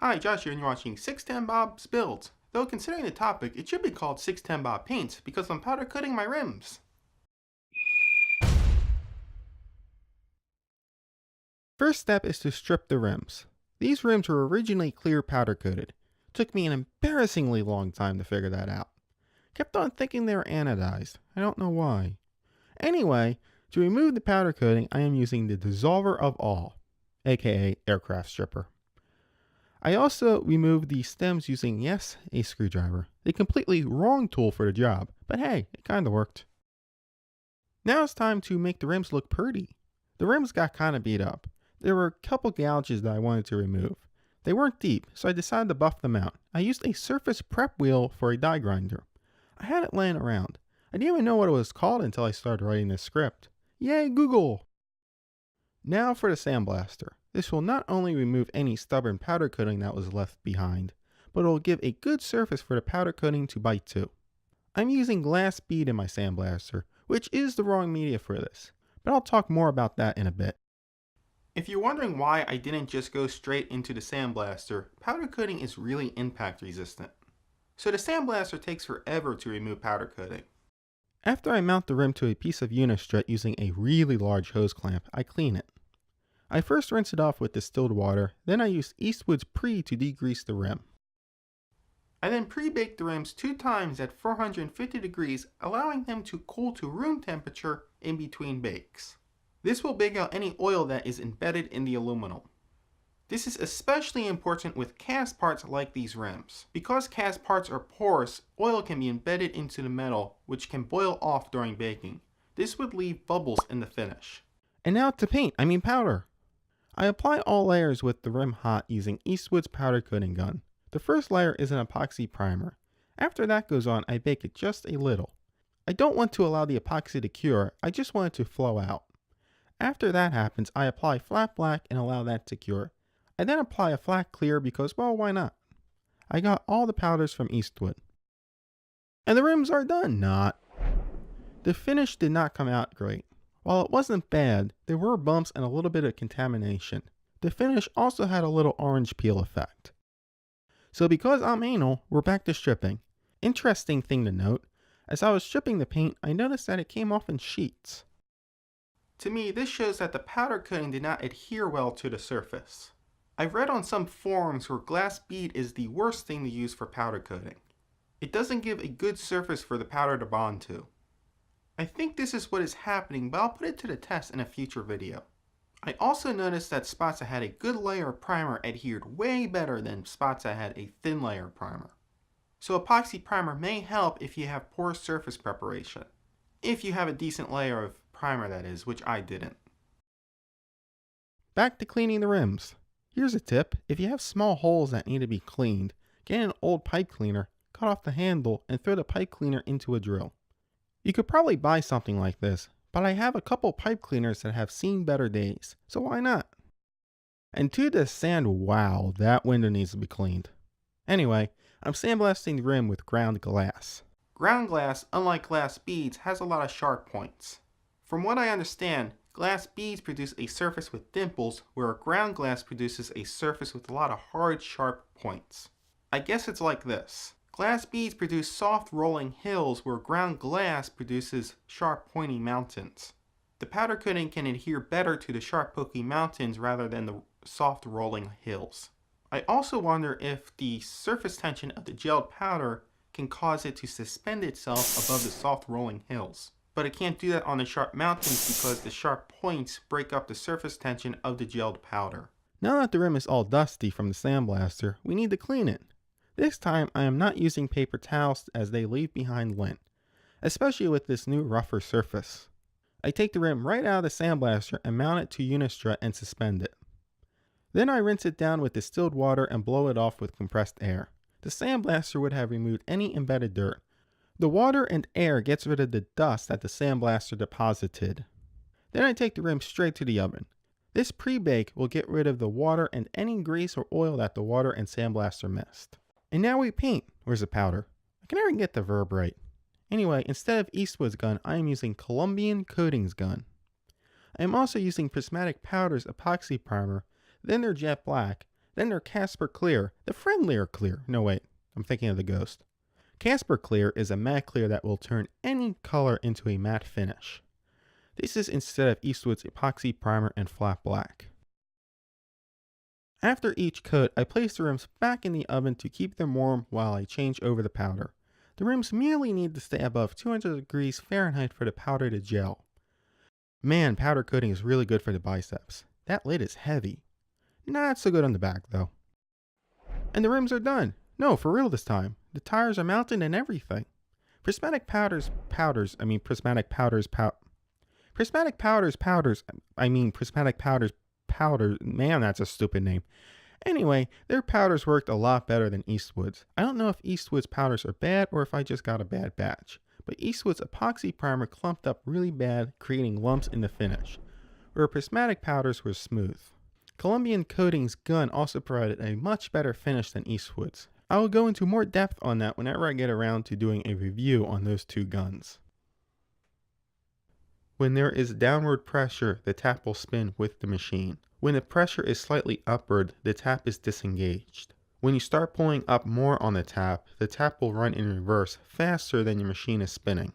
Hi, Josh here, and you're watching 610 Bob's Builds. Though considering the topic, it should be called 610 Bob Paints because I'm powder coating my rims. First step is to strip the rims. These rims were originally clear powder coated. Took me an embarrassingly long time to figure that out. Kept on thinking they were anodized. I don't know why. Anyway, to remove the powder coating, I am using the dissolver of all, aka aircraft stripper. I also removed the stems using, yes, a screwdriver. The completely wrong tool for the job, but hey, it kinda worked. Now it's time to make the rims look pretty. The rims got kinda beat up. There were a couple gouges that I wanted to remove. They weren't deep, so I decided to buff them out. I used a surface prep wheel for a die grinder. I had it laying around. I didn't even know what it was called until I started writing this script. Yay, Google! Now for the sandblaster. This will not only remove any stubborn powder coating that was left behind, but it will give a good surface for the powder coating to bite to. I'm using glass bead in my sandblaster, which is the wrong media for this, but I'll talk more about that in a bit. If you're wondering why I didn't just go straight into the sandblaster, powder coating is really impact resistant. So the sandblaster takes forever to remove powder coating. After I mount the rim to a piece of Unistrut using a really large hose clamp, I clean it. I first rinse it off with distilled water, then I use Eastwood's Pre to degrease the rim. I then pre-bake the rims 2 times at 450 degrees, allowing them to cool to room temperature in between bakes. This will bake out any oil that is embedded in the aluminum. This is especially important with cast parts like these rims. Because cast parts are porous, oil can be embedded into the metal, which can boil off during baking. This would leave bubbles in the finish. And now to paint, powder. I apply all layers with the rim hot using Eastwood's powder coating gun. The first layer is an epoxy primer. After that goes on, I bake it just a little. I don't want to allow the epoxy to cure, I just want it to flow out. After that happens, I apply flat black and allow that to cure. I then apply a flat clear because, well, why not? I got all the powders from Eastwood. And the rims are done, not. The finish did not come out great. While it wasn't bad, there were bumps and a little bit of contamination. The finish also had a little orange peel effect. So because I'm anal, we're back to stripping. Interesting thing to note, as I was stripping the paint, I noticed that it came off in sheets. To me, this shows that the powder coating did not adhere well to the surface. I've read on some forums where glass bead is the worst thing to use for powder coating. It doesn't give a good surface for the powder to bond to. I think this is what is happening, but I'll put it to the test in a future video. I also noticed that spots that had a good layer of primer adhered way better than spots that had a thin layer of primer. So epoxy primer may help if you have poor surface preparation. If you have a decent layer of primer, that is, which I didn't. Back to cleaning the rims. Here's a tip: if you have small holes that need to be cleaned, get an old pipe cleaner, cut off the handle, and throw the pipe cleaner into a drill. You could probably buy something like this, but I have a couple pipe cleaners that have seen better days, so why not? And to the sand, wow, that window needs to be cleaned. Anyway, I'm sandblasting the rim with ground glass. Ground glass, unlike glass beads, has a lot of sharp points. From what I understand, glass beads produce a surface with dimples, where ground glass produces a surface with a lot of hard, sharp points. I guess it's like this. Glass beads produce soft rolling hills, where ground glass produces sharp pointy mountains. The powder coating can adhere better to the sharp pokey mountains rather than the soft rolling hills. I also wonder if the surface tension of the gelled powder can cause it to suspend itself above the soft rolling hills. But it can't do that on the sharp mountains because the sharp points break up the surface tension of the gelled powder. Now that the rim is all dusty from the sandblaster, we need to clean it. This time I am not using paper towels as they leave behind lint, especially with this new rougher surface. I take the rim right out of the sandblaster and mount it to Unistrut and suspend it. Then I rinse it down with distilled water and blow it off with compressed air. The sandblaster would have removed any embedded dirt. The water and air gets rid of the dust that the sandblaster deposited. Then I take the rim straight to the oven. This pre-bake will get rid of the water and any grease or oil that the water and sandblaster missed. And now we paint. Where's the powder? I can never get the verb right. Anyway, instead of Eastwood's gun, I am using Colombian Coatings gun. I am also using Prismatic Powder's epoxy primer, then their jet black, Then there's Casper Clear, the friendlier clear. No wait, I'm thinking of the Ghost. Casper Clear is a matte clear that will turn any color into a matte finish. This is instead of Eastwood's epoxy primer and flat black. After each coat, I place the rims back in the oven to keep them warm while I change over the powder. The rims merely need to stay above 200 degrees Fahrenheit for the powder to gel. Man, powder coating is really good for the biceps. That lid is heavy. Not so good on the back though. And the rims are done. No, for real this time. The tires are mounted and everything. Prismatic powders, prismatic powders, man, that's a stupid name. Anyway, their powders worked a lot better than Eastwood's. I don't know if Eastwood's powders are bad or if I just got a bad batch, but Eastwood's epoxy primer clumped up really bad, creating lumps in the finish, where prismatic powders were smooth. Colombian Coating's gun also provided a much better finish than Eastwood's. I will go into more depth on that whenever I get around to doing a review on those two guns. When there is downward pressure, the tap will spin with the machine. When the pressure is slightly upward, the tap is disengaged. When you start pulling up more on the tap will run in reverse faster than your machine is spinning.